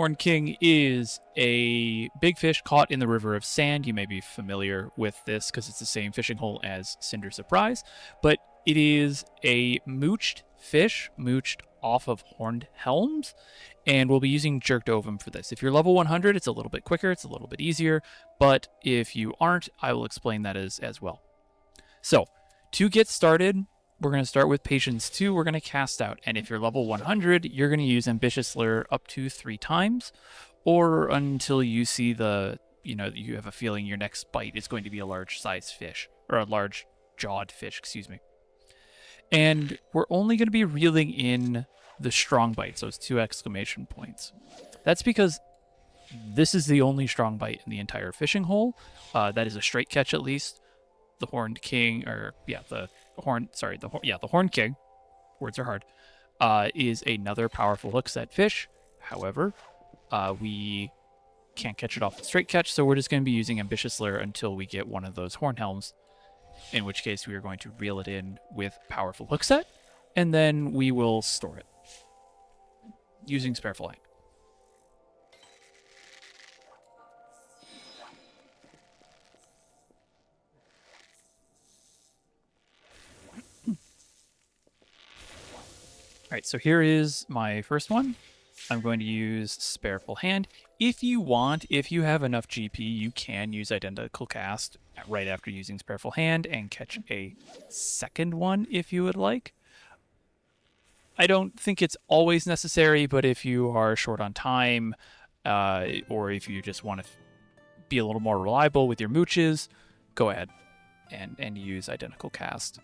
Horned King is a big fish caught in the River of Sand. You may be familiar with this because it's the same fishing hole as Cinder Surprise, but it is a mooched fish, mooched off of Hornhelms, and we'll be using Jerked Ovim for this. If you're level 100, it's a little bit quicker, it's a little bit easier, but if you aren't, I will explain that as well. So, to get started, we're going to start with Patience 2. We're going to cast out. And if you're level 100, you're going to use Ambitious Lure up to 3 times, or until you see you have a feeling your next bite is going to be a large-sized fish, or a large-jawed fish, excuse me. And we're only going to be reeling in the strong bites, those 2 exclamation points. That's because this is the only strong bite in the entire fishing hole. That is a straight catch at least. The Horned King, the Horned King, words are hard, is another powerful hookset fish. However, we can't catch it off the straight catch, so we're just going to be using Ambitious Lure until we get one of those Hornhelms, in which case we are going to reel it in with Powerful Hookset, and then we will store it using Spareful Hand. All right, so here is my first one. I'm going to use Spareful Hand. If you have enough GP, you can use Identical Cast right after using Spareful Hand and catch a second one if you would like. I don't think it's always necessary, but if you are short on time, or if you just want to be a little more reliable with your mooches, go ahead and use Identical Cast.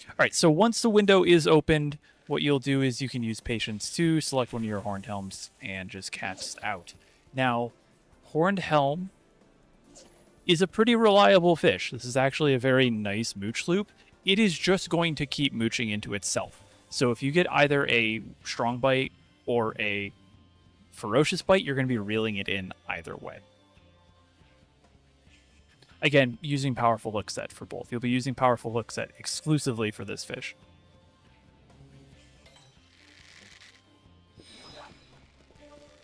All right, so once the window is opened, what you'll do is you can use Patience 2, select one of your Hornhelms, and just cast out. Now, Hornhelm is a pretty reliable fish. This is actually a very nice mooch loop. It is just going to keep mooching into itself. So if you get either a strong bite or a ferocious bite, you're going to be reeling it in either way. Again, using Powerful Hookset for both. You'll be using Powerful Hookset exclusively for this fish.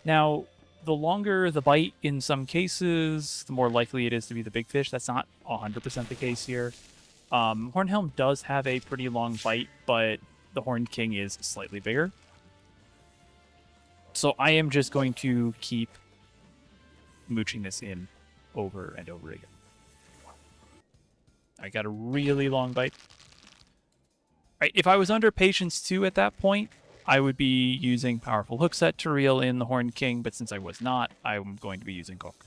Now, the longer the bite in some cases, the more likely it is to be the big fish. That's not 100% the case here. Hornhelm does have a pretty long bite, but the Horned King is slightly bigger. So I am just going to keep mooching this in over and over again. I got a really long bite. All right, if I was under Patience 2 at that point, I would be using Powerful Hookset to reel in the Horned King, but since I was not, I'm going to be using Hook.